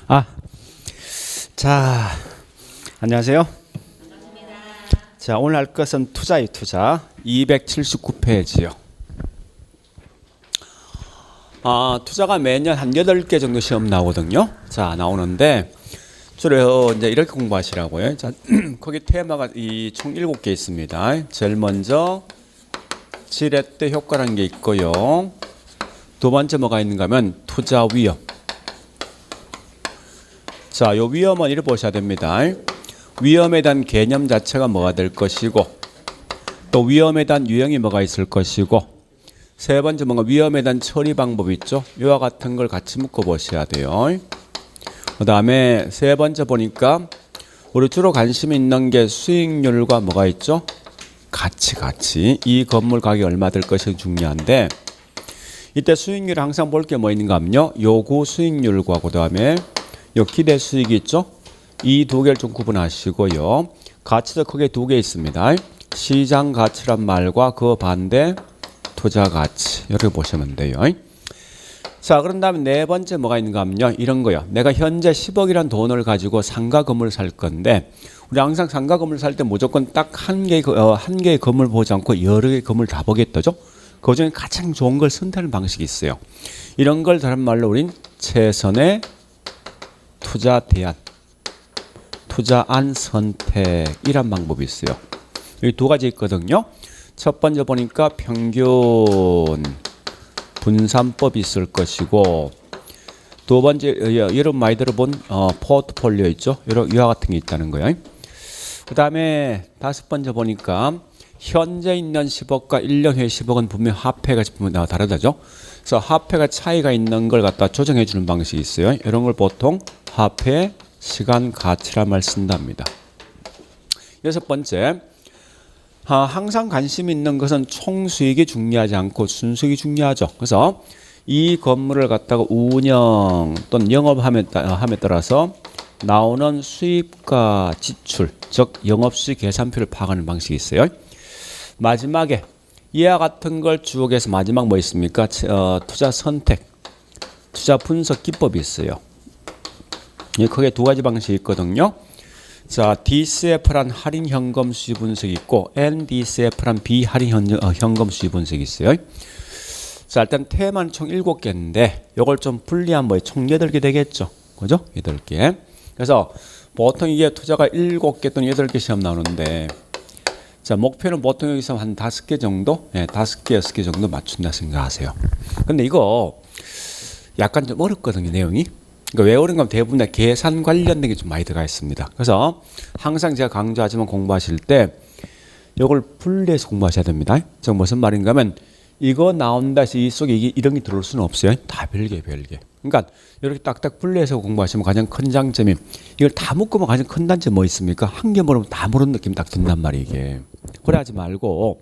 아, 자, 안녕하세요. 자, 오늘 할 것은 투자의 투자 279페이지요. 투자가 매년 한 8개 정도 시험 나오거든요. 자, 나오는데 주로 이제 이렇게 공부하시라고요. 자, 거기 테마가 총 7개 있습니다. 제일 먼저 지렛대 효과라는 게 있고요. 두 번째 뭐가 있는가 하면 투자 위험. 자, 요 위험은 이렇게 보셔야 됩니다. 위험에 대한 개념 자체가 뭐가 될 것이고, 또 위험에 대한 유형이 뭐가 있을 것이고, 세 번째 뭔가 위험에 대한 처리 방법이 있죠. 이와 같은 걸 같이 묶어 보셔야 돼요. 그 다음에 세 번째 보니까 우리 주로 관심 있는 게 수익률과 뭐가 있죠? 가치. 이 건물 가격이 얼마 될 것이 중요한데, 이때 수익률 항상 볼 게 뭐 있는가 하면요, 요구 수익률과 그 다음에 요 기대 수익이 있죠. 이 두 개를 좀 구분하시고요. 가치도 크게 두 개 있습니다. 시장 가치란 말과 그 반대 투자 가치, 이렇게 보시면 돼요. 자, 그런 다음에 네 번째 뭐가 있는가 하면요, 이런 거요. 내가 현재 10억이란 돈을 가지고 상가 건물을 살 건데, 우리 항상 상가 건물 살 때 무조건 딱 한 개의 건물 보지 않고 여러 개의 건물 다 보겠다죠. 그 중에 가장 좋은 걸 선택하는 방식이 있어요. 이런 걸 다른 말로 우린 최선의 투자 대안, 투자안 선택이란 방법이 있어요. 여기 두 가지 있거든요. 첫 번째 보니까 평균 분산법이 있을 것이고, 두 번째 여러분 많이 들어본 포트폴리오 있죠. 이와 같은 게 있다는 거예요. 그 다음에 다섯 번째 보니까 현재 있는 10억과 1년 후의 10억은 분명 화폐가 다르다죠. 그래서 화폐가 차이가 있는 걸 갖다 조정해 주는 방식이 있어요. 이런 걸 보통 화폐 시간 가치란 말 쓴답니다. 여섯 번째, 항상 관심 있는 것은 총수익이 중요하지 않고 순수익이 중요하죠. 그래서 이 건물을 갖다가 운영 또는 영업함에 따라서 나오는 수입과 지출, 즉 영업수익 계산표를 파악하는 방식이 있어요. 마지막에 이와 같은 걸 주옥에서 마지막 뭐 있습니까? 투자 선택, 투자 분석 기법이 있어요. 크게 두 가지 방식이 있거든요. 자, DCF란 할인 현금 수지 분석이 있고, NDCF란 비할인 현금 수지 분석이 있어요. 자, 일단 테마는 총 7개인데 이걸 좀 분리하면 뭐 총 8개 되겠죠. 그죠? 8개. 그래서 보통 이게 투자가 7개 또는 8개 시험 나오는데, 자, 목표는 보통 여기서 한 5개 정도? 네, 5개, 6개 정도 맞춘다 생각하세요. 근데 이거 약간 좀 어렵거든요, 내용이. 그러니까 왜 어려운가 하면 대부분 다 계산 관련된 게 좀 많이 들어가 있습니다. 그래서 항상 제가 강조하지만 공부하실 때 이걸 분리해서 공부하셔야 됩니다. 즉 무슨 말인가 하면 이거 나온다 해서 이 속에 이런 게 들어올 수는 없어요. 다 별개. 그러니까 이렇게 딱딱 분리해서 공부하시면 가장 큰 장점이, 이걸 다 묶으면 가장 큰 단점이 뭐 있습니까? 한 개 모르면 다 모르는 느낌이 딱 든단 말이에요, 이게. 그래 하지 말고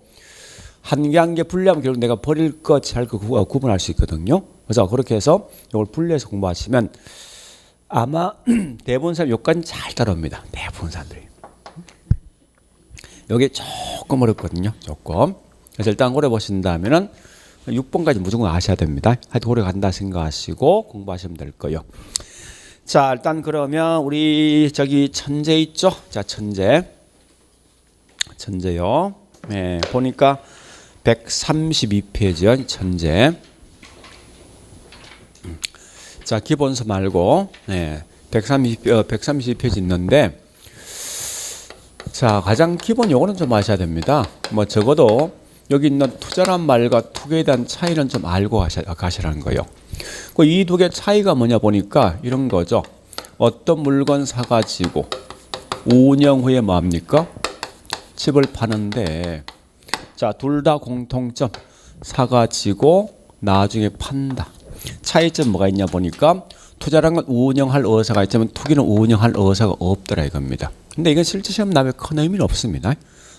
한 개 한 개 분리하면 결국 내가 버릴 것, 잘 구분할 수 있거든요. 그래서 그렇게 해서 이걸 분리해서 공부하시면 아마 대부분 사람 여기까지 잘 따라옵니다. 대부분 사람들이. 여기 조금 어렵거든요. 조금. 그래서 일단 오래 보신다면은 6번까지 무조건 아셔야 됩니다. 하여튼 오래 간다 생각하시고 공부하시면 될 거예요. 자, 일단 그러면 우리 저기 천재 있죠? 자, 천재요. 네, 보니까 132페이지요. 천재. 자, 기본서 말고 132페이지 있는데, 자, 가장 기본 요거는 좀 아셔야 됩니다. 뭐 적어도 여기 있는 투자란 말과 투기에 대한 차이는 좀 알고 가시라는 거예요. 이 두 개 차이가 뭐냐 보니까 이런 거죠. 어떤 물건 사가지고 운영 후에 뭐 합니까? 집을 파는데, 자, 둘 다 공통점, 사가지고 나중에 판다. 차이점 뭐가 있냐 보니까 투자란 건 운영할 의사가 있지만 투기는 운영할 의사가 없더라 이겁니다. 근데 이건 실제 시험 나오면 큰 의미는 없습니다.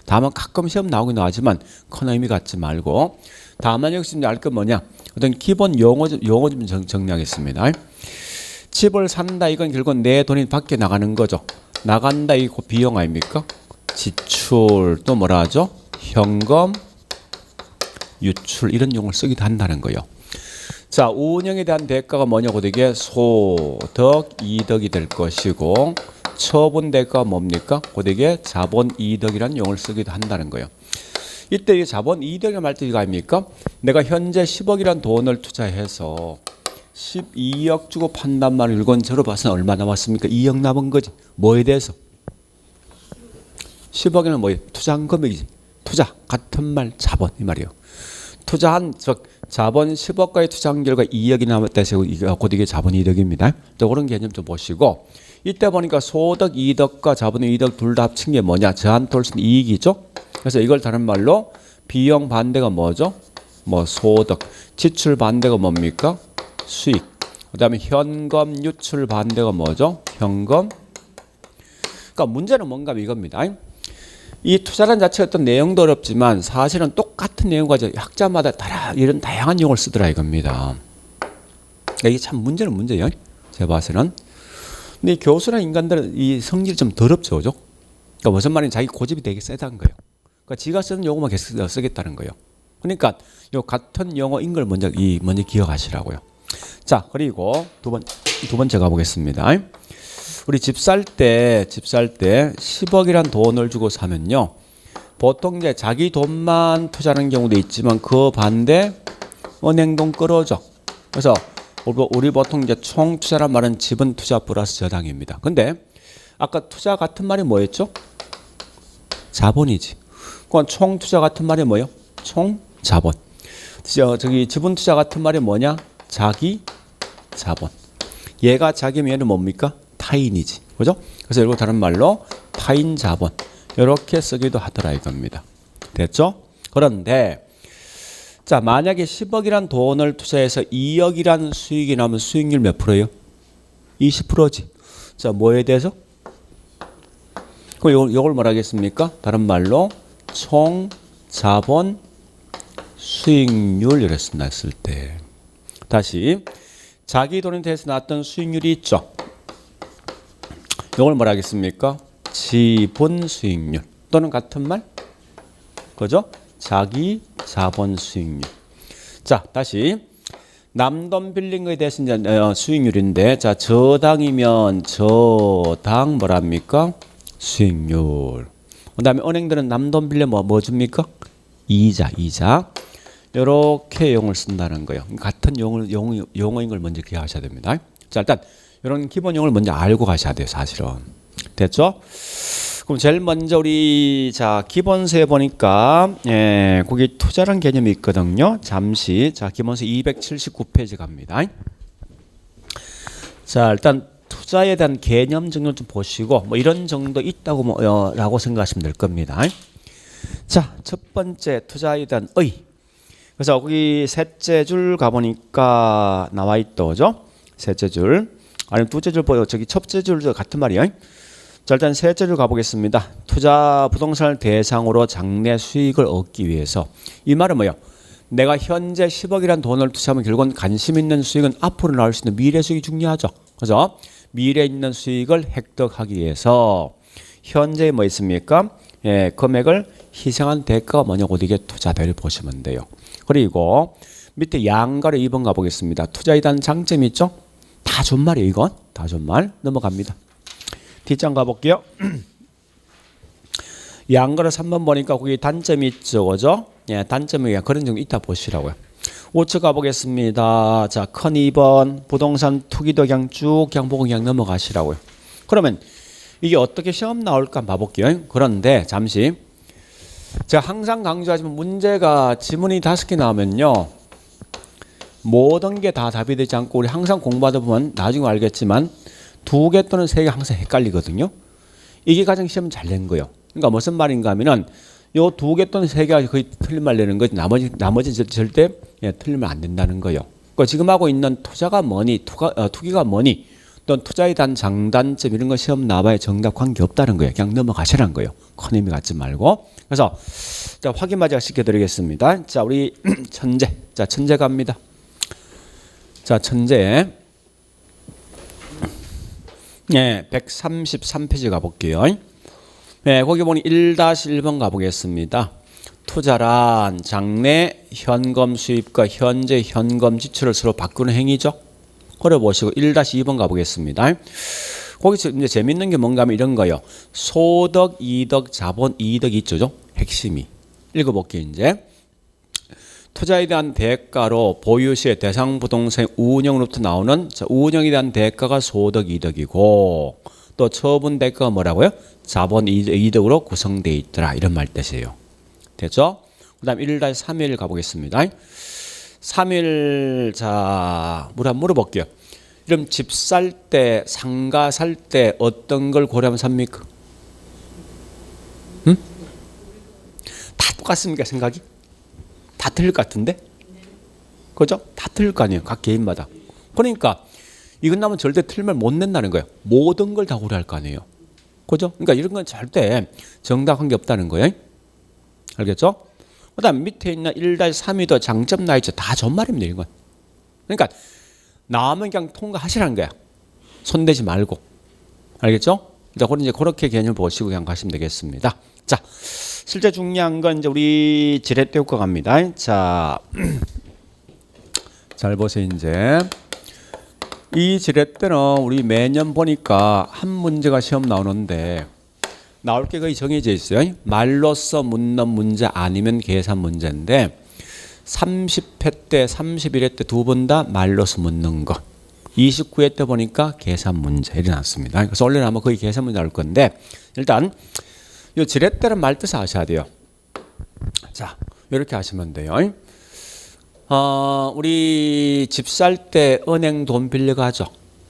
다만 가끔 시험 나오긴 하지만 큰 의미 갖지 말고, 다만 여기서 알 건 뭐냐, 어떤 기본 용어 좀 정리하겠습니다. 집을 산다, 이건 결국 내 돈이 밖에 나가는 거죠. 나간다, 이거 비용 아닙니까? 지출, 또 뭐라 하죠? 현금, 유출, 이런 용어를 쓰기도 한다는 거예요. 자, 운영에 대한 대가가 뭐냐고 되게 소득, 이득이 될 것이고 처분 대가가 뭡니까? 고되게 자본, 이득이라는 용어를 쓰기도 한다는 거예요. 이때 이 자본, 이득을 말 때 이거 아닙니까? 내가 현재 10억이란 돈을 투자해서 12억 주고 판단 말을 이건 저로 봐서는 얼마 남았습니까? 2억 남은 거지. 뭐에 대해서? 10억에는 뭐예요? 투자한 금액이지. 투자, 같은 말 자본 이 말이에요. 투자한 즉 자본 10억까지 투자한 결과 2억이 남았다 해서 이거 곧 이게 자본 이득입니다. 또 그런 개념 좀 보시고 이때 보니까 소득 이득과 자본 이득 둘 다 합친 게 뭐냐? 저한톨슨 이익이죠. 그래서 이걸 다른 말로 비용 반대가 뭐죠? 뭐 소득, 지출 반대가 뭡니까? 수익. 그다음에 현금 유출 반대가 뭐죠? 현금. 그러니까 문제는 뭔가 이겁니다. 이 투자란 자체가 어떤 내용도 어렵지만 사실은 똑같은 내용 가지고 학자마다 이런 다양한 용어를 쓰더라 이겁니다. 그러니까 이게 참 문제는 문제예요. 제가 봐서는. 근데 이 교수나 인간들은 이 성질이 좀 더럽죠, 그죠? 그러니까 무슨 말인지 자기 고집이 되게 세다는 거예요. 그러니까 지가 쓰는 용어만 계속 쓰겠다는 거예요. 그러니까 요 같은 용어인 걸 먼저 기억하시라고요. 자, 그리고 두 번째 가보겠습니다. 우리 집 살 때 10억이란 돈을 주고 사면요. 보통 이제 자기 돈만 투자하는 경우도 있지만 그 반대 은행 돈 끌어줘. 그래서 우리 보통 이제 총 투자란 말은 지분 투자 플러스 저당입니다. 근데 아까 투자 같은 말이 뭐였죠? 자본이지. 그건 총 투자 같은 말이 뭐예요? 총 자본. 저기 지분 투자 같은 말이 뭐냐? 자기 자본. 얘가 자기면 얘는 뭡니까? 타인이지. 그죠? 그래서 이거 다른 말로 타인 자본. 이렇게 쓰기도 하더라 이겁니다. 됐죠? 그런데 자, 만약에 10억이란 돈을 투자해서 2억이란 수익이 나면 수익률 몇 프로예요? 20%지. 자, 뭐에 대해서? 그럼 이걸 뭐라 하겠습니까? 다른 말로 총 자본 수익률 이랬습니다. 했을 때. 다시 자기 돈에 대해서 나왔던 수익률이 있죠. 이걸 뭐라 하겠습니까? 지분 수익률 또는 같은 말? 그죠? 자기 자본 수익률. 자, 다시 남 돈 빌린 거에 대해서 이제 수익률인데 자, 저당이면 저당 뭐랍니까? 수익률. 그다음에 은행들은 남 돈 빌려 뭐 줍니까? 이자. 이렇게 용어를 쓴다는 거예요. 같은 용어인 걸 먼저 기억하셔야 됩니다. 자, 일단 이런 기본 용어를 먼저 알고 가셔야 돼요, 사실은. 됐죠? 그럼 제일 먼저 우리 자 기본서에 보니까 거기 투자란 개념이 있거든요. 잠시 자 기본서 279페이지 갑니다. 자, 일단 투자에 대한 개념 정리를 좀 보시고 뭐 이런 정도 있다고 라고 생각하시면 될 겁니다. 자, 첫 번째 투자에 대한 의. 그래서 거기 셋째 줄 가보니까 나와 있더죠. 셋째 줄. 아니면 둘째 줄 보여. 저기 첫째 줄 같은 말이에요. 자, 일단 셋째 줄 가보겠습니다. 투자 부동산을 대상으로 장래 수익을 얻기 위해서. 이 말은 뭐예요? 내가 현재 10억이란 돈을 투자하면 결국은 관심 있는 수익은 앞으로 나올 수 있는 미래 수익이 중요하죠. 그래서 미래에 있는 수익을 획득하기 위해서 현재 뭐 있습니까? 금액을 희생한 대가가 뭐냐고 이게 투자대를 보시면 돼요. 그리고 밑에 양가로 2번 가보겠습니다. 투자에 대한 장점이 있죠? 다 존말이에요, 이건. 다 존말. 넘어갑니다. 뒷장 가볼게요. 양가로 3번 보니까 거기 단점이 있죠, 그죠? 단점이 그런 정도 있다 보시라고요. 5초 가보겠습니다. 자, 큰 2번 부동산 투기도 그냥 보고 그냥 넘어가시라고요. 그러면 이게 어떻게 시험 나올까 봐볼게요. 그런데 잠시 제가 항상 강조하지만 문제가 지문이 5개 나오면요. 모든 게 다 답이 되지 않고 우리 항상 공부하다 보면 나중에 알겠지만 2개 또는 3개 항상 헷갈리거든요. 이게 가장 시험 잘 낸 거예요. 그러니까 무슨 말인가 하면은 요 2개 또는 3개가 거의 틀린 말 내는 거지. 나머지 절대 틀리면 안 된다는 거예요. 그러니까 지금 하고 있는 투자가 뭐니, 투기가 뭐니, 또 투자에 대한 장단점 이런 거 시험 나와야 정답 관계 없다는 거예요. 그냥 넘어가시라는 거예요. 큰 의미 갖지 말고. 그래서 자, 확인 마저 시켜드리겠습니다. 자, 우리 천재. 자, 천재 갑니다. 자, 천재. 133페이지 가볼게요. 거기 보니 1-1번 가보겠습니다. 투자란 장래 현금 수입과 현재 현금 지출을 서로 바꾸는 행위죠. 그래 보시고 1-2번 가보겠습니다. 거기서 이제 재밌는 게 뭔가 하면 이런 거요. 소득, 이득, 자본, 이득 있죠. 핵심이. 읽어볼게요. 이제 투자에 대한 대가로 보유시의 대상 부동산 운영으로부터 나오는 운영에 대한 대가가 소득, 이득이고 또 처분 대가가 뭐라고요? 자본, 이득으로 구성되어 있더라. 이런 말 뜻이에요. 됐죠? 그 다음 1-3일 가보겠습니다. 3일 자 한번 물어볼게요. 그럼 집 살 때 상가 살 때 어떤 걸 고려하면 삽니까? 응? 다 똑같습니까 생각이? 다 틀릴 것 같은데? 그죠? 다 틀릴 거 아니에요 각 개인마다. 그러니까 이건 나면 절대 틀면 못 낸다는 거예요. 모든 걸 다 고려할 거 아니에요. 그죠? 그러니까 이런 건 절대 정답한 게 없다는 거예요. 알겠죠? 그 다음 밑에 있는 1-3위도 장점 나있죠. 다 존말입니다 이건. 그러니까 나오면 그냥 통과하시라는 거야. 손대지 말고. 알겠죠? 이제 그렇게 개념을 보시고 그냥 가시면 되겠습니다. 자, 실제 중요한 건 이제 우리 지렛대 효과 갑니다. 자, 잘 보세요. 이제 이 지렛대는 우리 매년 보니까 한 문제가 시험 나오는데 나올 게 거의 정해져 있어요. 말로써 묻는 문제 아니면 계산 문제인데 30회 때, 31회 때 두 번 다 말로써 묻는 거. 29회 때 보니까 계산 문제 일어났습니다. 그래서 원래는 아마 거의 계산 문제 나올 건데 일단 이 지렛대는 말 뜻을 아셔야 돼요. 자, 이렇게 하시면 돼요. 우리 집 살 때 은행 돈 빌려가죠.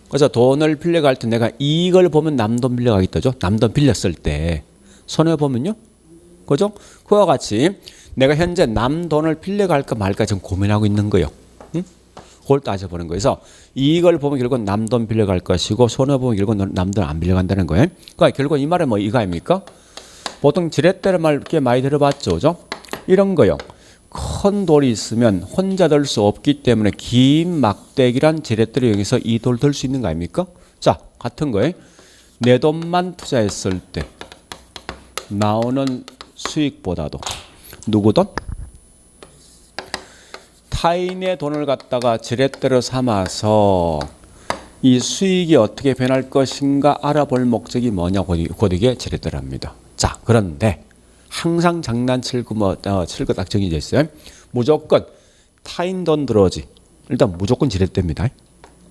그래서 돈을 빌려갈 때 내가 이걸 보면 남 돈 빌려가겠다죠. 남 돈 빌렸을 때 손해 보면요, 그죠? 그와 같이 내가 현재 남 돈을 빌려갈까 말까 지금 고민하고 있는 거예요. 응? 그걸 따져보는 거예요. 그래서 이걸 보면 결국은 남 돈 빌려갈 것이고 손해 보면 결국은 남 돈 안 빌려간다는 거예요. 그러니까 결국 이 말은 뭐 이거 아닙니까? 보통 지렛대를 말 꽤 많이 들어봤죠, 그죠? 이런 거요. 큰 돌이 있으면 혼자 들 수 없기 때문에 긴 막대기란 지렛대를 이용해서 이 돌 들 수 있는 거 아닙니까? 자, 같은 거예요. 내 돈만 투자했을 때 나오는 수익보다도 누구 돈? 타인의 돈을 갖다가 지렛대로 삼아서 이 수익이 어떻게 변할 것인가 알아볼 목적이 뭐냐고 곧 이게 지렛대랍니다. 자, 그런데 항상 장난칠 것 딱 정해져 있어요. 무조건 타인 돈 들어오지. 일단 무조건 지렛대입니다.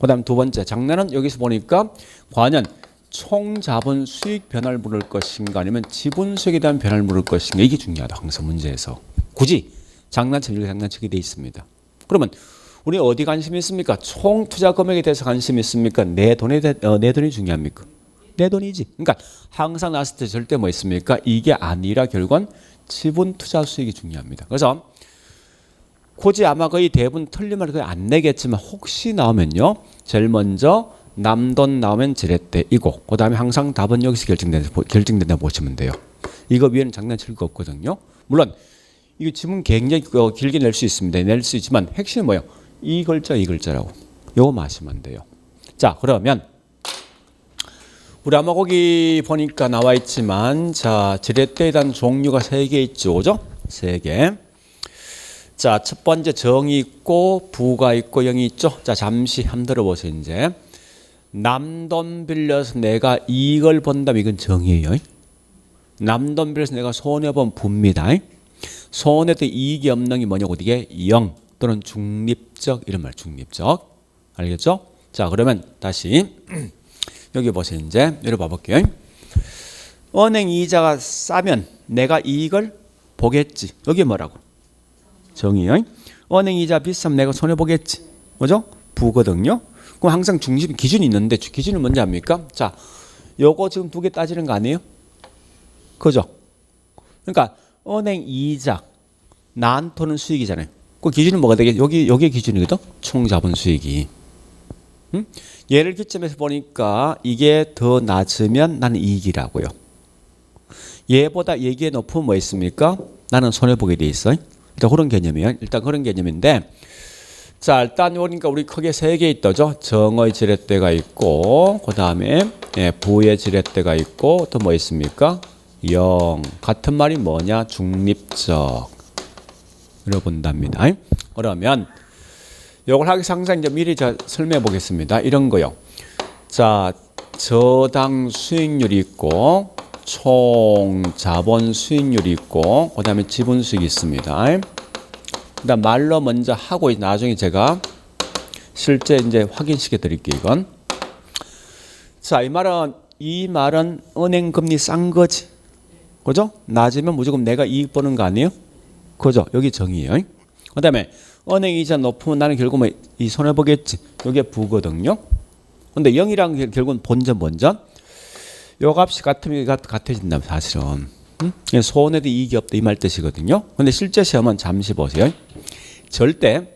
그 다음 두 번째 장난은 여기서 보니까 과연 총 자본 수익 변화를 물을 것인가 아니면 지분 수익에 대한 변화를 물을 것인가 이게 중요하다. 항상 문제에서 굳이 장난치기 장난치게 돼 있습니다. 그러면 우리 어디 관심이 있습니까? 총 투자 금액에 대해서 관심이 있습니까? 내 돈이 중요합니까? 내 돈이지. 그러니까 항상 나왔을 때 절대 뭐 있습니까? 이게 아니라 결국은 지분 투자 수익이 중요합니다. 그래서 굳이 아마 거의 대부분 틀리면 거의 안 내겠지만 혹시 나오면요, 제일 먼저 남 돈 나오면 지렛대이고 그 다음에 항상 답은 여기서 결정된다 보시면 돼요. 이거 위에는 장난칠 거 없거든요. 물론 이거 지문 굉장히 길게 낼 수 있습니다. 낼 수 있지만 핵심은 뭐예요? 이 글자 이 글자라고 요거 마시면 돼요. 자, 그러면 우리 아마 거기 보니까 나와 있지만 자, 지렛대에 대한 종류가 3개 있죠, 그죠? 3개. 자, 첫 번째 정이 있고 부가 있고 영이 있죠. 자, 잠시 한번 들어보세요. 이제 남 돈 빌려서 내가 이익을 본다면 이건 정이에요. 남 돈 빌려서 내가 손해본 부입니다. 손해도 이익이 없는 게 뭐냐고 이게 영 또는 중립적 이런 말 중립적. 알겠죠? 자, 그러면 다시 여기 보세요. 이제 여기 봐볼게요. 은행 이자가 싸면 내가 이익을 보겠지. 여기 뭐라고? 정의요. 은행 이자 비싸면 내가 손해 보겠지. 그죠? 부거든요. 그럼 항상 중심 기준이 있는데 기준은 뭔지 압니까? 자, 요거 지금 2개 따지는 거 아니에요? 그죠? 그러니까 은행 이자 나한테는 수익이잖아요. 그 기준은 뭐가 되겠지? 여기 기준이거든. 총 자본 수익이. 응? 얘를 기점에서 보니까 이게 더 낮으면 나는 이익이라고요. 얘보다 얘기에 높으면 뭐 있습니까? 나는 손해보게 돼 있어요. 일단 그런 개념이에요. 일단 그런 개념인데 자, 일단 보니까 우리 크게 3개 있다죠. 정의 지렛대가 있고 그 다음에 부의 지렛대가 있고 또 뭐 있습니까? 영. 같은 말이 뭐냐? 중립적. 본답니다. 그러면 요걸 하기 상상 이제 미리 설명해 보겠습니다. 이런 거요. 자, 저당 수익률이 있고 총 자본 수익률이 있고 그다음에 지분 수익이 있습니다. 일단 말로 먼저 하고 나중에 제가 실제 이제 확인시켜 드릴게요. 이건. 자, 이 말은 은행 금리 싼 거지. 그죠? 낮으면 무조건 내가 이익 버는 거 아니에요? 그죠? 여기 정의예요. 그다음에 은행 이자 높으면 나는 결국은 이 손해 보겠지. 이게 부거든요. 근데 0이랑 결국은 본전. 요 값이 같아진다 사실은. 손해도 이익이 없다 이 말 뜻이거든요. 근데 실제 시험은 잠시 보세요. 절대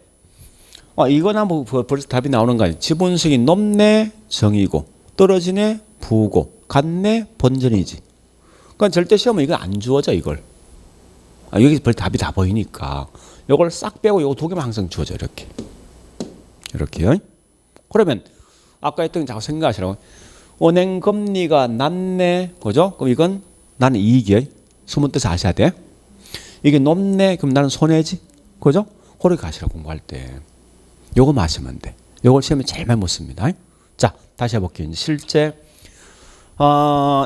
이거나 뭐 벌써 답이 나오는 거 아니에요. 지분 수익이 높네 정이고 떨어지네 부고 같네 본전이지. 그러니까 절대 시험은 이거 안 주어져 이걸. 여기 벌써 답이 다 보이니까 요걸 싹 빼고 요거 두 개만 항상 주어져 이렇게. 이렇게요. 그러면 아까 했던 거 자꾸 생각하시라고. 은행 금리가 낮네, 그죠? 그럼 이건 나는 이익이에요. 숨은 뜻 아셔야 돼. 이게 높네, 그럼 나는 손해지, 그죠? 그렇게 가시라 공부할 때. 요거 마시면 돼. 요걸 시험에 제일 많이 묻습니다. 자, 다시 해볼게요. 실제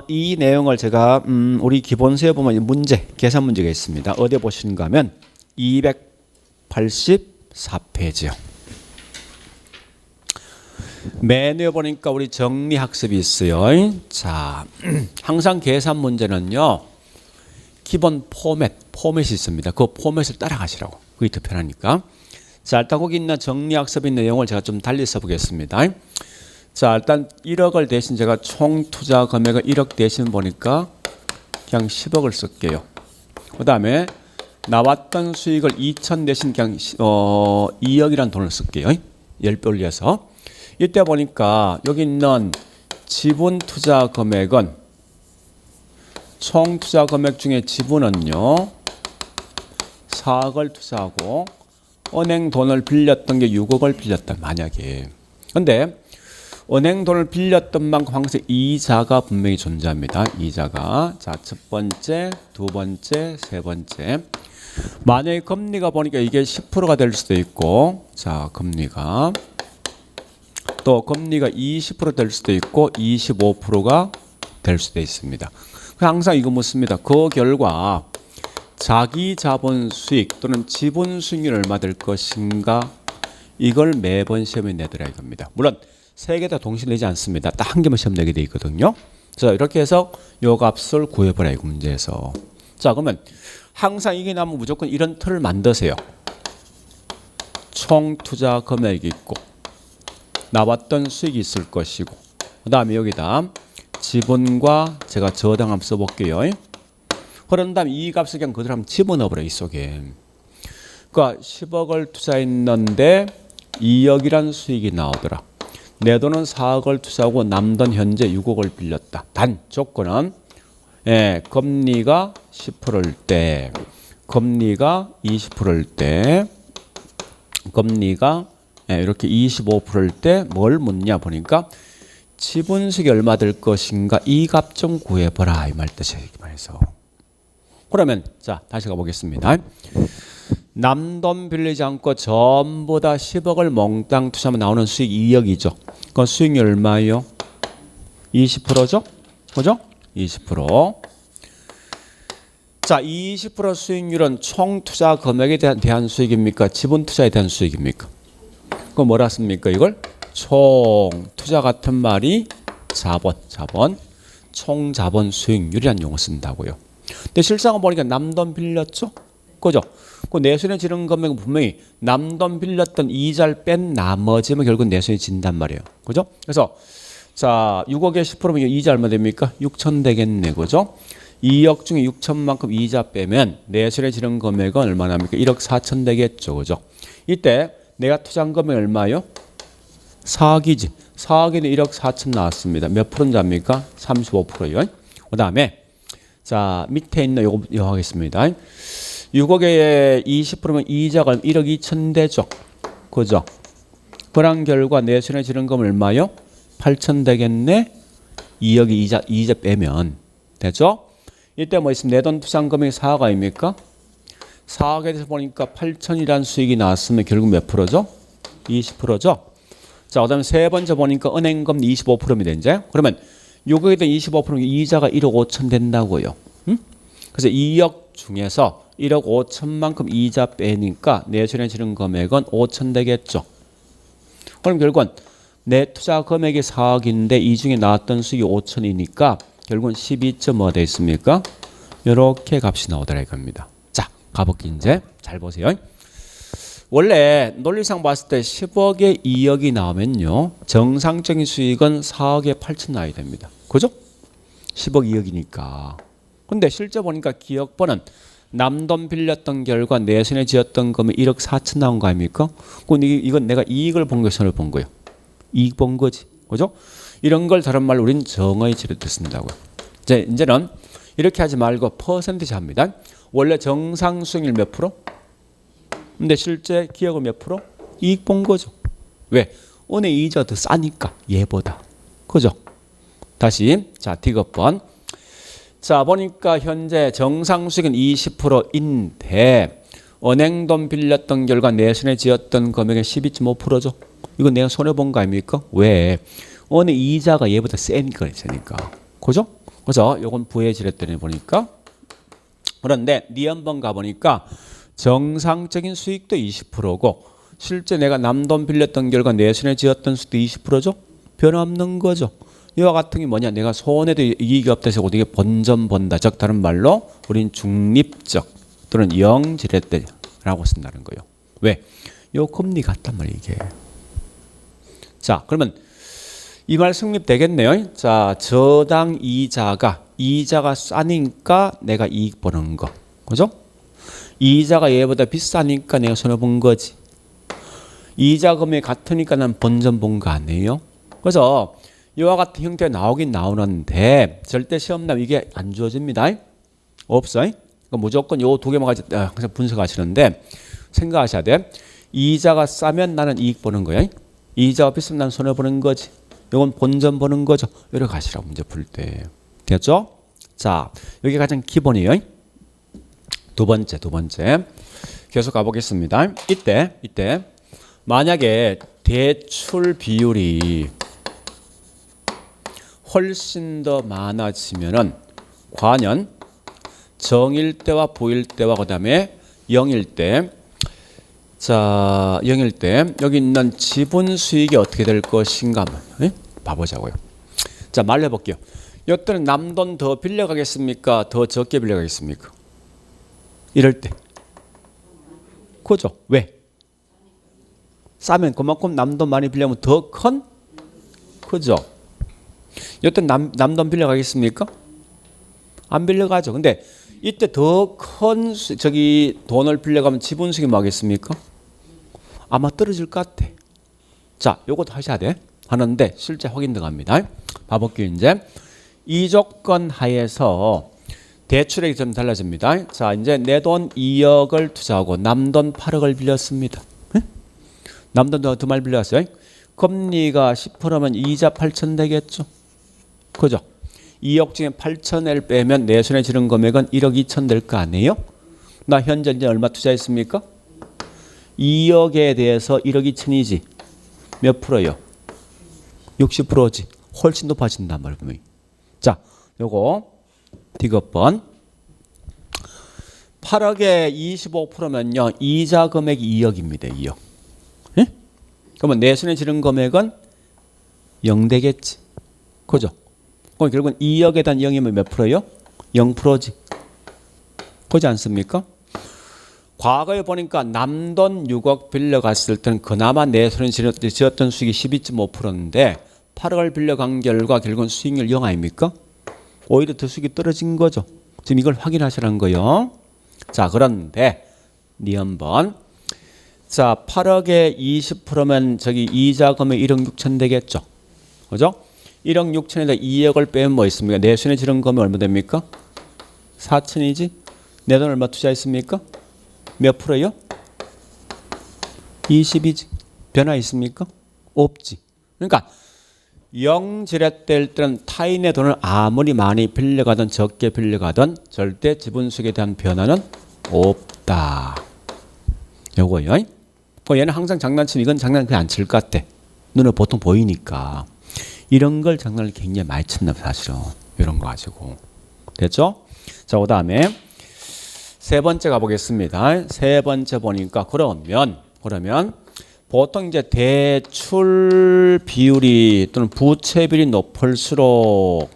이 내용을 제가 우리 기본서에 보면 문제, 계산 문제가 있습니다. 어디에 보시는가 하면 284페이지요. 메뉴에 보니까 우리 정리학습이 있어요. 자, 항상 계산 문제는요. 기본 포맷이 있습니다. 그 포맷을 따라가시라고. 그게 더 편하니까. 자, 일단 거기 있는 정리학습의 내용을 제가 좀 달리 써보겠습니다. 자, 일단 1억을 대신 제가 총 투자 금액을 1억 대신 보니까 그냥 10억을 쓸게요. 그 다음에 나왔던 수익을 2천 대신 그냥 2억이라는 돈을 쓸게요. 10배 올려서. 이때 보니까 여기 있는 지분 투자 금액은 총 투자 금액 중에 지분은요 4억을 투자하고 은행 돈을 빌렸던 게 6억을 빌렸다 만약에. 근데 은행 돈을 빌렸던 만큼 항상 이자가 분명히 존재합니다. 이자가. 자, 첫 번째, 두 번째, 세 번째. 만약에 금리가 보니까 이게 10%가 될 수도 있고, 자, 금리가 20% 될 수도 있고 25%가 될 수도 있습니다. 항상 이거 묻습니다. 그 결과 자기 자본 수익 또는 지분 수익률 얼마 될 것인가 이걸 매번 시험에 내더라 이겁니다. 물론 세 개 다 동시에 내지 않습니다. 딱 한 개만 시험 내게 돼 있거든요. 자, 이렇게 해서 요 값을 구해보라 이 문제에서. 자, 그러면 항상 이게 나면 무조건 이런 틀을 만드세요. 총 투자 금액이 있고 나왔던 수익이 있을 것이고 그 다음에 여기다 지분과 제가 저당 한번 써볼게요. 그런 다음에 이 값을 그냥 그대로 한번 집어넣어버려 이 속에. 그러니까 10억을 투자했는데 2억이란 수익이 나오더라. 내 돈은 4억을 투자하고 남돈 현재 6억을 빌렸다. 단 조건은 금리가 10%일 때, 금리가 20%일 때, 금리가 이렇게 25%일 때 뭘 묻냐 보니까 지분수익이 얼마 될 것인가 이 값 좀 구해보라 이 말 뜻이에요. 말해서. 그러면 자 다시 가보겠습니다. 남돈 빌리지 않고 전부 다 10억을 몽땅 투자하면 나오는 수익 2억이죠. 그 수익률 얼마예요? 20%죠? 그죠? 20%. 자, 20% 수익률은 총 투자 금액에 대한 수익입니까? 지분 투자에 대한 수익입니까? 그거 뭐라 씁니까? 이걸 총 투자 같은 말이 자본, 총 자본 수익률이라는 용어 쓴다고요. 근데 실상은 보니까 남돈 빌렸죠? 그죠? 그 내손에 지는 금액은 분명히 남돈 빌렸던 이자를 뺀 나머지면 결국 내손이 진단 말이에요. 그죠? 그래서 자 6억에 10%면 이자 얼마 됩니까? 6천 되겠네. 그죠? 2억 중에 6천만큼 이자 빼면 내손에 지는 금액은 얼마나 합니까? 1억 4천 되겠죠. 그죠? 이때 내가 투자한 금액 얼마요? 4억이지. 4억에는 1억 4천 나왔습니다. 몇 프로인지 압니까? 35%요. 그 다음에 자 밑에 있는 요거 하겠습니다. 6억에 20%면 이자가 1억 2천 되죠. 그죠? 그런 결과 내 손에 지른 건 얼마요? 8천 되겠네. 2억이 이자 빼면 되죠? 이때 뭐 있으면 내 돈 투자한 금액이 4억 아닙니까? 4억에 대해서 보니까 8천이라는 수익이 나왔으면 결국 몇 프로죠? 20%죠? 자, 그 다음에 세 번째 보니까 은행금리 25%입니다, 이제. 그러면 요거에 대한 25%면 이자가 1억 5천 된다고요. 응? 그래서 2억 중에서 1억 5천만큼 이자 빼니까 내 손에 지른 금액은 5천 되겠죠. 그럼 결국은 내 투자 금액이 4억인데 이 중에 나왔던 수익이 5천이니까 결국은 12.5 돼 있습니까? 이렇게 값이 나오더라 이겁니다. 자, 가볼게요. 이제 잘 보세요. 원래 논리상 봤을 때 10억에 2억이 나오면요, 정상적인 수익은 4억에 8천 나와야 됩니다. 그죠? 10억 2억이니까. 근데 실제 보니까 기억번은 남돈 빌렸던 결과 내 손에 쥐었던 금액 1억 4천 나온 거 아닙니까? 그럼 이건 내가 이익을 본 거예요, 손을 본 거예요. 이익 본 거지. 그죠? 이런 걸 다른 말로 우리는 정의 지렛대 쓴다고요. 이제는 이렇게 하지 말고 퍼센티지 합니다. 원래 정상 수익률 몇 프로? 근데 실제 기억은 몇 프로? 이익 본 거죠. 왜? 은행 이자 더 싸니까 얘보다. 그죠? 다시 자 D급번. 자 보니까 현재 정상 수익은 20%인데 은행 돈 빌렸던 결과 내 손에 쥐었던 금액은 12.5%죠. 이건 내가 손해 본 거 아닙니까? 왜? 은행 이자가 얘보다 세니까 그러니까. 그죠? 그래서 요건 부의 지렛대를 보니까. 그런데 니 한번 가보니까 정상적인 수익도 20%고 실제 내가 남돈 빌렸던 결과 내 손에 쥐었던 수도 20%죠? 변함없는 거죠. 이와 같은 게 뭐냐? 내가 손해도 이익이 없다 해서 어떻게 본전 본다. 즉 다른 말로 우린 중립적 또는 영지렛대라고 쓴다는 거예요. 왜? 요 금리 같단 말이에요 이게. 자 그러면 이 말 성립되겠네요. 자 저당 이자가 싸니까 내가 이익 보는 거. 그죠? 이자가 얘보다 비싸니까 내가 손해본 거지. 이자 금액이 같으니까 난 본전 본 거 아니에요? 그래서 이와 같은 형태가 나오긴 나오는데 절대 시험 나면 이게 안 주어집니다. 없어요. 그러니까 무조건 요 두 개만 가지고 항상 분석하시는데 생각하셔야 돼. 이자가 싸면 나는 이익 보는 거야. 이자가 비싸면 나는 손해 보는 거지. 이건 본전 보는 거죠. 이렇게 가시라고 문제 풀 때. 됐죠? 자, 여기 가장 기본이에요. 두 번째. 계속 가보겠습니다. 이때 만약에 대출 비율이 훨씬 더 많아지면은 과연 정일 때와 부일 때와 그다음에 0일 때, 자 0일 때 여기 있는 지분 수익이 어떻게 될 것인가 한번 봐보자고요. 자 말로 해볼게요. 이때는 남돈 더 빌려가겠습니까? 더 적게 빌려가겠습니까? 이럴 때. 그죠? 왜? 싸면 그만큼 남돈 많이 빌려면 더 큰? 그죠? 이때 남돈 빌려가겠습니까? 안 빌려가죠. 근데 이때 더 큰 돈을 빌려가면 지분 수익이 뭐겠습니까? 아마 떨어질 것 같아. 자, 요것도 하셔야 돼. 하는데 실제 확인 들어갑니다. 봐볼게요. 이제 이 조건 하에서 대출액이 좀 달라집니다. 자, 이제 내 돈 2억을 투자하고 남돈 8억을 빌렸습니다. 남돈 더 많이 빌렸어요. 금리가 10%면 이자 8천 되겠죠. 그죠? 2억 중에 8천을 빼면 내 손에 지른 금액은 1억 2천 될 거 아니에요? 나 현재 이제 얼마 투자했습니까? 2억에 대해서 1억 2천이지. 몇 프로요? 60%지. 훨씬 높아진단 말이에요. 자, 요거 D급번 8억에 25%면요. 이자 금액이 2억입니다. 2억. 예? 그러면 내 손에 지른 금액은 0 되겠지. 그죠? 그럼 결국은 2억에 대한 0이면 몇 프로요? 0%지. 그렇지 않습니까? 과거에 보니까 남돈 6억 빌려갔을 때는 그나마 내 손에 지었던 수익이 12.5%인데 8억을 빌려간 결과 결국은 수익률 0 아닙니까? 오히려 더 수익이 떨어진 거죠. 지금 이걸 확인하시라는 거예요. 자, 그런데 니 한번 자 8억에 20%면 저기 이자 금액 1억 6천 되겠죠. 그죠? 1억 6천에다 2억을 빼면 뭐 있습니까? 내 손에 지른 금액 얼마 됩니까? 4천이지. 내 돈 얼마 투자했습니까? 몇 프로요? 20이지. 변화 있습니까? 없지. 그러니까 0지렛될 때는 타인의 돈을 아무리 많이 빌려가든 적게 빌려가든 절대 지분 수익에 대한 변화는 없다. 요거요. 얘는 항상 장난치면 이건 장난 그냥 안 칠 것 같아. 눈에 보통 보이니까. 이런 걸 장난을 굉장히 많이 친다 사실은. 이런 거 가지고. 됐죠? 자, 그 다음에 세 번째 가보겠습니다. 세 번째 보니까 그러면 보통 이제 대출 비율이 또는 부채 비율이 높을수록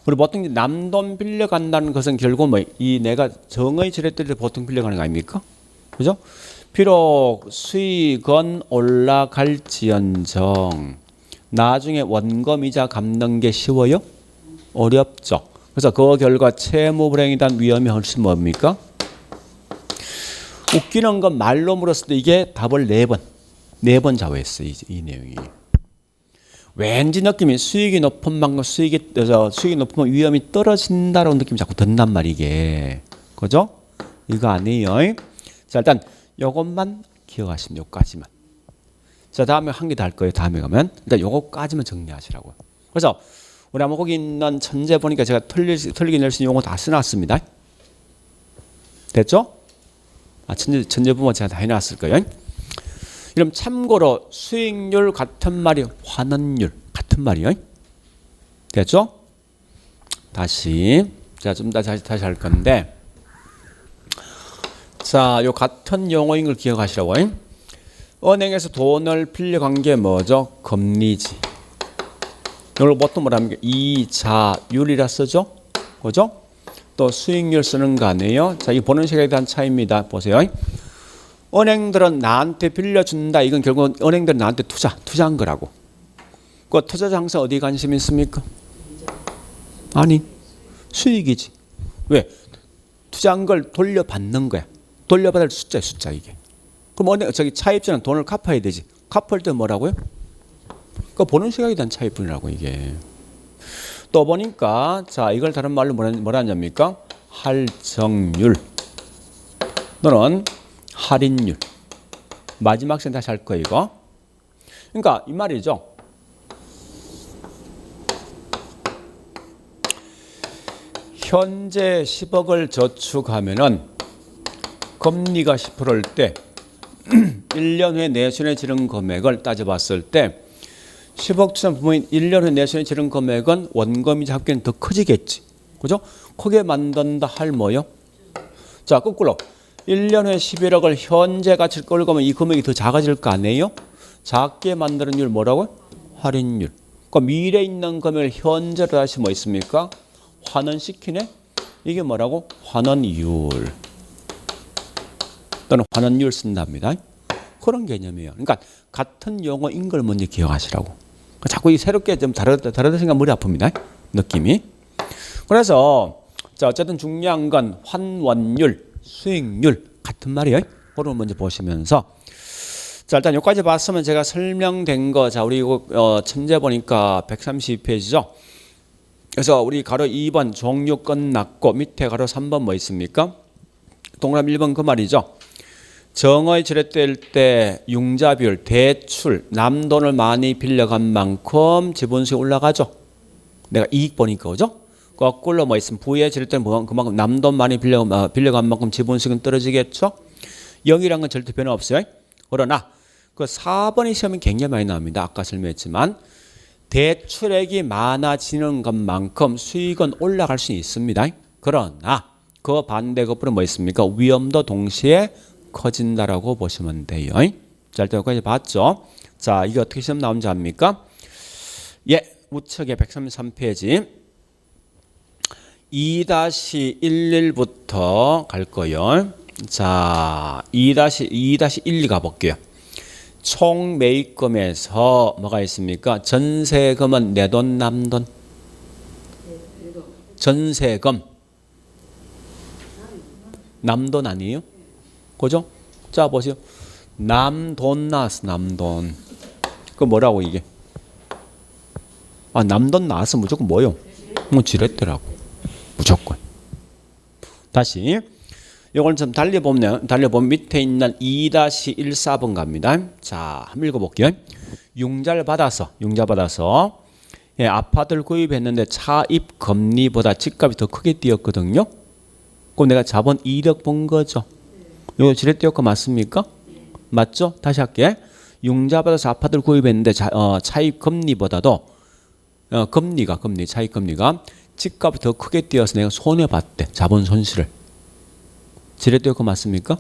우리 보통 이제 남돈 빌려간다는 것은 결국 뭐 이 내가 정의 지렛대 때 보통 빌려가는 거 아닙니까? 그죠? 비록 수익은 올라갈지언정 나중에 원금이자 갚는 게 쉬워요? 어렵죠. 그래서 그 결과 채무 불행에 대한 위험이 훨씬 뭡니까? 웃기는 건 말로 물었을 때 이게 답을 네 번 좌우했어요. 이 내용이. 왠지 느낌이 수익이 높은 만큼 수익이 높으면 위험이 떨어진다라고 느낌이 자꾸 든단 말이야 이게. 그죠? 이거 아니에요. 자, 일단 요것만 기억하시면 요까지만. 자, 다음에 한 개 더 할 거예요. 다음에 가면. 일단 요거까지만 정리하시라고요. 그래서 우리 아마 거기 있는 천재 보니까 제가 틀리게 낼 수 있는 용어 다 써놨습니다. 됐죠? 천재 부모 제가 다 해놨을 거예요. 그럼 참고로 수익률 같은 말이 환원율 같은 말이요. 됐죠? 다시 자, 좀 다시 할 건데 자, 요 같은 용어인 걸 기억하시라고. 은행에서 돈을 빌려간 게 뭐죠? 금리지. 이걸 보통 뭐랍니까? 이자율이라 쓰죠? 그죠? 또 수익률 쓰는 거 아니에요? 자, 이 보는 시각에 대한 차이입니다. 보세요. 은행들은 나한테 빌려준다. 이건 결국은 은행들은 나한테 투자한 거라고. 그 투자자 항상 어디 관심 있습니까? 아니, 수익이지. 왜? 투자한 걸 돌려받는 거야. 돌려받을 숫자 이게. 그럼 은행 차입자는 돈을 갚아야 되지. 갚을 때 뭐라고요? 그 보는 시각에 대한 차이뿐이라고 이게. 또 보니까 자, 이걸 다른 말로 뭐라 하냐입니까? 할증률 또는 할인율. 마지막 생 다시 할 거예요 이거. 그러니까 이 말이죠. 현재 10억을 저축하면은 금리가 10%일 때 1년 후에 내순에 지른 금액을 따져봤을 때 10억 투자 부모인 1년 후에 내순에 지른 금액은 원금이자 합계는 더 커지겠지. 그죠? 크게 만든다 할 뭐요? 자, 거꾸로 1년 후에 11억을 현재 가치를 끌고 가면 이 금액이 더 작아질 거 아니에요? 작게 만드는 율 뭐라고요? 할인율. 그러니까 미래에 있는 금액을 현재로 다시 뭐 있습니까? 환원시키네? 이게 뭐라고? 환원율. 또는 환원율 쓴답니다. 그런 개념이에요. 그러니까 같은 용어인 걸 먼저 기억하시라고. 자꾸 이 새롭게 좀 다르다 생각 머리 아픕니다. 느낌이. 그래서 자, 어쨌든 중요한 건 환원율, 수익률 같은 말이에요. 그걸 먼저 보시면서 자, 일단 여기까지 봤으면 제가 설명된 거 자, 우리 이거 천재 보니까 132페이지죠. 그래서 우리 가로 2번 종류 끝났고 밑에 가로 3번 뭐 있습니까? 동그라미 1번 그 말이죠. 정의 지렛대일 때 융자 비율, 대출, 남돈을 많이 빌려간 만큼 지분수익 올라가죠. 내가 이익 보니까 그죠? 거꾸로 뭐 있으면 부의 지렛대는 그만큼 남돈 많이 빌려간 만큼 지분수익은 떨어지겠죠? 0이란 건 절대 변화 없어요. 그러나 그 4번이 시험이 굉장히 많이 나옵니다. 아까 설명했지만 대출액이 많아지는 것만큼 수익은 올라갈 수 있습니다. 그러나 그 반대 거꾸로 뭐 있습니까? 위험도 동시에 커진다라고 보시면 돼요. 자, 일단 여기까지 봤죠? 자, 이게 어떻게 시험 나온지 압니까? 예, 우측에 133페이지 2-11부터 갈 거예요. 자, 2-12 가볼게요. 총 매입금에서 뭐가 있습니까? 전세금은 내 돈, 남돈? 전세금. 남돈 아니에요? 그죠? 자, 보세요. 남돈 나왔어, 남돈. 그 뭐라고 이게? 아, 남돈 나왔어 무조건 뭐요? 뭐 지렛대라고. 무조건. 다시. 이걸 좀 달려보면 밑에 있는 2-14번 갑니다. 자, 한번 읽어볼게요. 융자 받아서 예, 아파트를 구입했는데 차입 금리보다 집값이 더 크게 뛰었거든요. 그럼 내가 자본 이득 본 거죠. 이거 지렛대 효과 맞습니까? 맞죠? 다시 할게. 융자받아서 아파트를 구입했는데 차입 금리보다도 차입 금리가 집값이 더 크게 뛰어서 내가 손해 봤대. 자본 손실을. 지렛대 효과 맞습니까?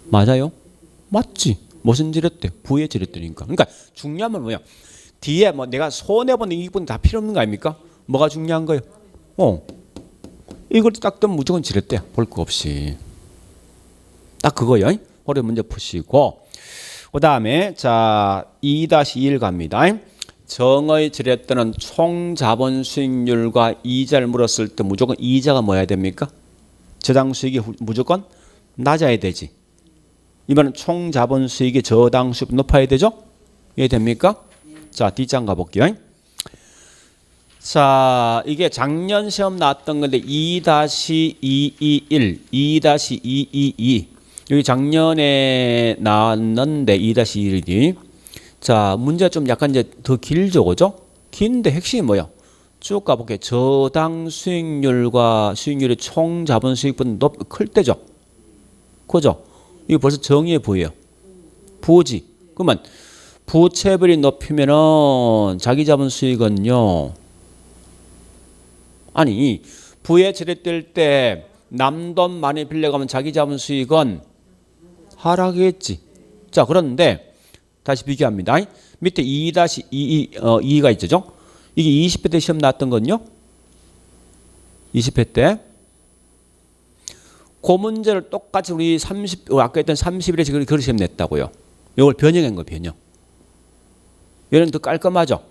맞아요? 맞지. 무슨 지렛대? 부의 지렛대니까. 그러니까 중요한 건 뭐야? 뒤에 뭐 내가 손해 보는 이익분 다 필요 없는 거 아닙니까? 뭐가 중요한 거예요? 이걸 딱 뜨면 무조건 지렛대. 볼 거 없이. 딱 그거요. 어려운 문제 푸시고. 그 다음에 자 2-1 갑니다. 정의 지렛대는 총 자본 수익률과 이자를 물었을 때 무조건 이자가 뭐야 됩니까? 저당 수익이 무조건 낮아야 되지. 이번엔 총 자본 수익의 저당 수익 높아야 되죠? 이해됩니까? 자 뒷장 가볼게요. 자 이게 작년 시험 나왔던 건데 2-221 2-222 여기 작년에 나왔는데 2-1이 자 문제가 좀 약간 이제 더 길죠, 그죠? 긴데 핵심이 뭐야? 쭉 가볼게요. 저당 수익률과 수익률이 총 자본 수익보다 클 때죠, 그죠? 이거 벌써 정의해 보여요. 부지. 그러면 부채비율이 높이면은 자기 자본 수익은요. 아니 부에 지렛댈 때 남 돈 많이 빌려가면 자기 자본 수익은 하락했지. 자 그런데 다시 비교합니다. 밑에 2-2가 있죠. 이게 20회 때 시험 나왔던 건요. 20회 때. 그 문제를 똑같이 우리 아까 했던 30일에 그런 시험 냈다고요. 이걸 변형한 거 변형. 얘는 더 깔끔하죠.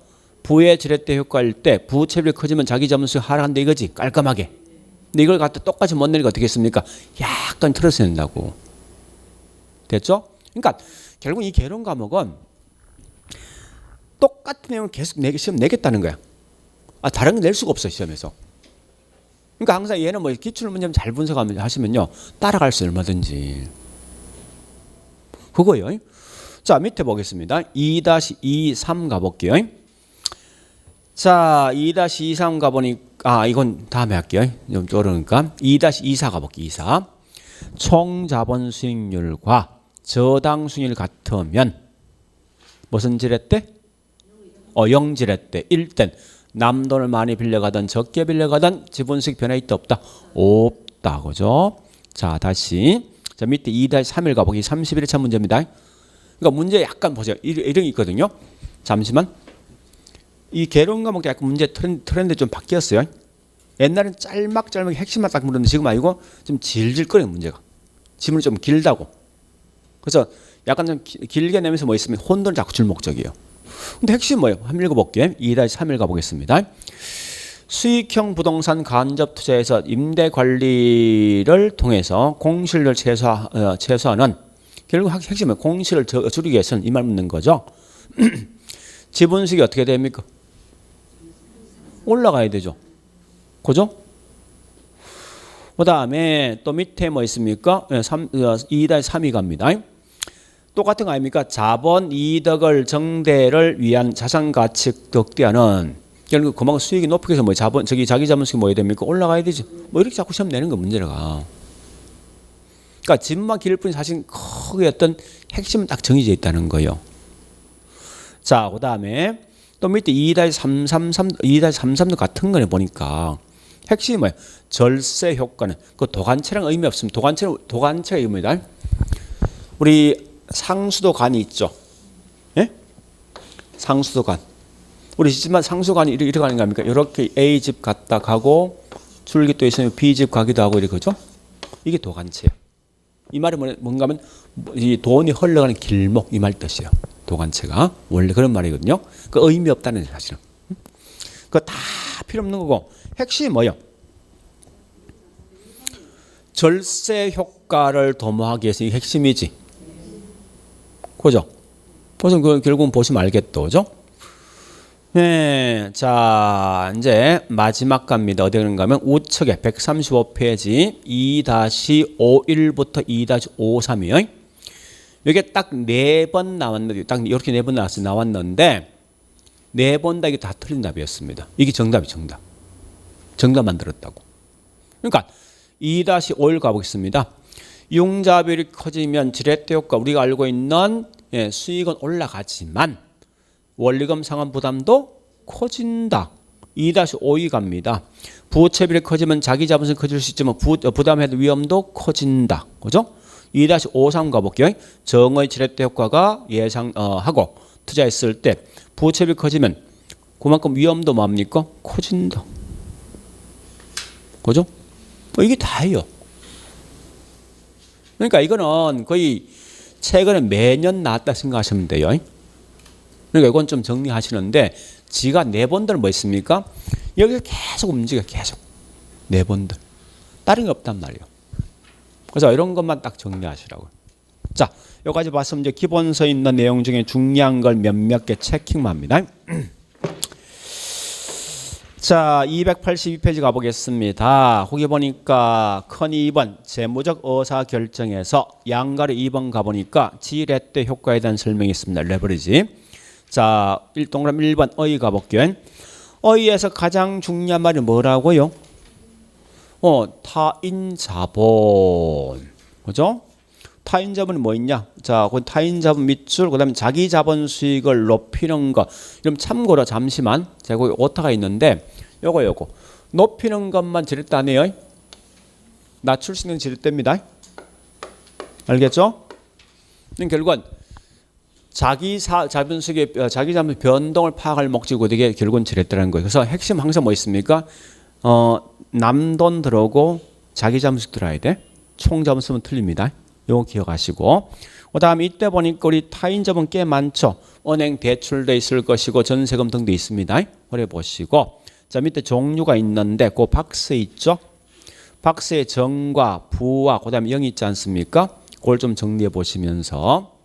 부의 지렛대 효과일 때 부채비율이 커지면 자기 자본 수익 하락한다 이거지. 깔끔하게. 근데 이걸 갖다 똑같이 못 내니까 어떻게 했습니까? 약간 틀어서 낸다고. 됐죠? 그러니까 결국 이 개론 과목은 똑같은 내용을 계속 시험 내겠다는 거야. 다른 거 낼 수가 없어 시험에서. 그러니까 항상 얘는 뭐 기출 문제 잘 분석하시면요 따라갈 수 얼마든지 그거요. 자 밑에 보겠습니다. 2-23 가볼게요. 자 2-23 가보니까 이건 다음에 할게요. 좀 어려우니까 2-24 가볼게요. 24 총 자본 수익률과 저당 수익률 같으면 무슨 지렛대? 0 지렛대. 1땐 남 돈을 많이 빌려가든 적게 빌려가든 지분수익 변화 있다 없다? 없다. 그죠? 자 다시 자 밑에 2-3일 가보기 31차 문제입니다. 그러니까 문제 약간 보세요. 이런 게 있거든요. 잠시만. 이 개론 과목 약간 문제 트렌드 좀 바뀌었어요. 옛날엔 짤막짤막 핵심만 딱 물었는데 지금 아니고 좀 질질거리는 문제가. 지문이 좀 길다고. 그래서 약간 좀 길게 내면서 뭐 있으면 혼돈이 자꾸 줄 목적이에요. 근데 핵심 뭐예요? 한번 읽어볼게요. 2-3일 가보겠습니다. 수익형 부동산 간접 투자에서 임대 관리를 통해서 공실을 최소화하는 결국 핵심은 공실을 줄이기 위해서는 이 말 묻는 거죠. 지분수익이 어떻게 됩니까? 올라가야 되죠. 그죠? 그 다음에 또 밑에 뭐 있습니까? 2-3이 갑니다. 똑같은 거 아닙니까? 자본 이득을 정대를 위한 자산 가치 극대화는 결국 그만큼 수익이 높게 해서 뭐 자기 자본 수익이 뭐 해야 됩니까? 올라가야 되지. 뭐 이렇게 자꾸 시험 내는 거 문제가. 그러니까 집만 길 뿐이 사실 크게 어떤 핵심은 딱 정해져 있다는 거예요. 자, 그 다음에 또 밑에 2-332-33도 같은 거네 보니까 핵심이 뭐예요? 절세 효과는 그 도관체랑 의미 없으면 도관체가 이겁니다. 우리 상수도관이 있죠. 예? 상수도관. 우리 집만 상수도관이 이렇게 가는 거 아닙니까? 이렇게 A 집 갔다 가고 줄기 또 있으면 B 집 가기도 하고 이렇게죠. 이게 도관체예요. 이 말이 뭔가 하면 이 돈이 흘러가는 길목 이 말 뜻이에요. 도관체가 원래 그런 말이거든요. 그 의미 없다는 사실은. 그거 다 필요 없는 거고 핵심이 뭐예요? 절세 효과를 도모하기 위해서 이 핵심이지. 그죠? 그래서 결국은 보시면 알겠죠. 그죠? 네, 자 이제 마지막 갑니다. 어디 그런가 하면 우측에 135페이지 2-51부터 2-53이요. 이게 딱 4번 나왔는데 딱 이렇게 4번 나왔는데 4번 다 이게 다 틀린 답이었습니다. 이게 정답이 정답 만들었다고. 그러니까 2-5를 가보겠습니다. 융자 비율이 커지면 지렛대 효과 우리가 알고 있는 수익은 올라가지만 원리금 상환 부담도 커진다. 2-5이 갑니다. 부채 비율이 커지면 자기 자본이 커질 수 있지만 부담해도 위험도 커진다. 그죠? 2-5-3 가볼게요. 정의 지렛대 효과가 예상하고 투자했을 때 부채 비율이 커지면 그만큼 위험도 뭡니까? 커진다. 그죠? 이게 다예요. 그러니까 이거는 거의 최근에 매년 나왔다 생각하시면 돼요. 그러니까 이건 좀 정리하시는데 지가 네 번들 뭐 있습니까? 여기서 계속 움직여 계속 네 번들 다른 게 없단 말이에요. 그래서 이런 것만 딱 정리하시라고. 자, 여기까지 봤으면 이제 기본서에 있는 내용 중에 중요한 걸 몇몇 개 체킹만 합니다. 자, 282페이지 가보겠습니다. 거기 보니까 큰 2번 재무적 의사결정에서 양가로 2번 가보니까 지렛대 효과에 대한 설명이 있습니다. 레버리지. 자, 동그라미 1번 의 가볼게요. 의에서 가장 중요한 말이 뭐라고요? 타인 자본. 그죠? 타인 자본이 뭐 있냐? 자, 그 타인 자본 밑줄, 그 다음에 자기 자본 수익을 높이는 거. 그럼 참고로 잠시만, 제가 거기 오타가 있는데, 요거. 높이는 것만 지렛대 아니에요? 낮출 수 있는 지렛대입니다. 알겠죠? 결국은 자기 자본 수익의 자기 자본 변동을 파악할 목적이고 이게 결국은 지렛대라는 거예요. 그래서 핵심 항상 뭐 있습니까? 남돈 들어오고 자기 자본 수익 들어야 돼. 총 자본 쓰면 틀립니다. 요거 기억하시고. 그 다음에 이때 보니까 우리 타인 자본 꽤 많죠. 은행 대출도 있을 것이고 전세금 등도 있습니다. 그래 보시고. 자, 밑에 종류가 있는데 그 박스에 있죠. 박스에 정과 부와 그 다음에 영이 있지 않습니까? 그걸 좀 정리해 보시면서.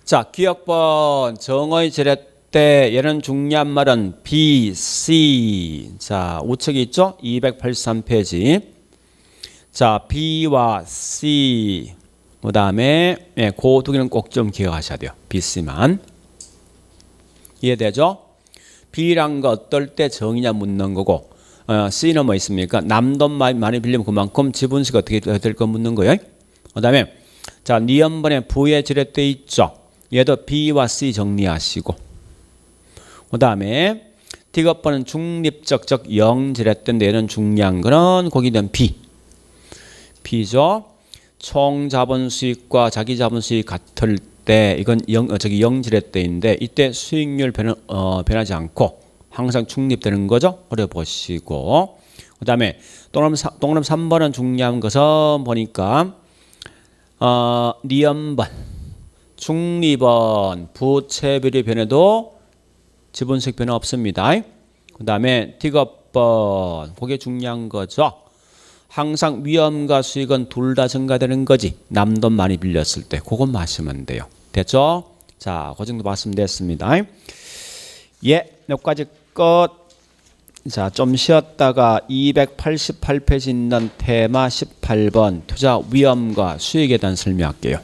자, 기억번 정의 지렛대 얘는 중요한 말은 B, C. 자, 우측에 있죠? 283페이지. 자, B와 C. 그 다음에 그 두 개는 꼭 좀 기억하셔야 돼요. B, C만. 이해되죠? B란 거 어떨 때 정이냐 묻는 거고 C는 뭐 있습니까? 남돈 많이 빌리면 그만큼 지분수가 어떻게 될 거 묻는 거예요. 그 다음에 자, 니은번에 부의 지렛대 있죠. 얘도 B와 C 정리하시고 그 다음에 D급번은 중립적 즉 영지렛대인데 얘는 중요한 거는 거기 된 B죠. 총 자본 수익과 자기 자본 수익 같을 때 이건 영지렛대인데 이때 수익률 변하지 않고 항상 중립되는 거죠. 그래 보시고 그 다음에 동그라미 3번은 중요한 것은 보니까 니은번 중립은 부채비율이 변해도 지분수익 변화 없습니다. 그 다음에 D급번 그게 중요한 거죠. 항상 위험과 수익은 둘 다 증가되는 거지. 남돈 많이 빌렸을 때 그것만 하시면 돼요. 됐죠? 자, 그 정도 말씀드렸습니다. 예, 여기까지 끝. 자, 좀 쉬었다가 288페이지 있는 테마 18번 투자 위험과 수익에 대한 설명할게요.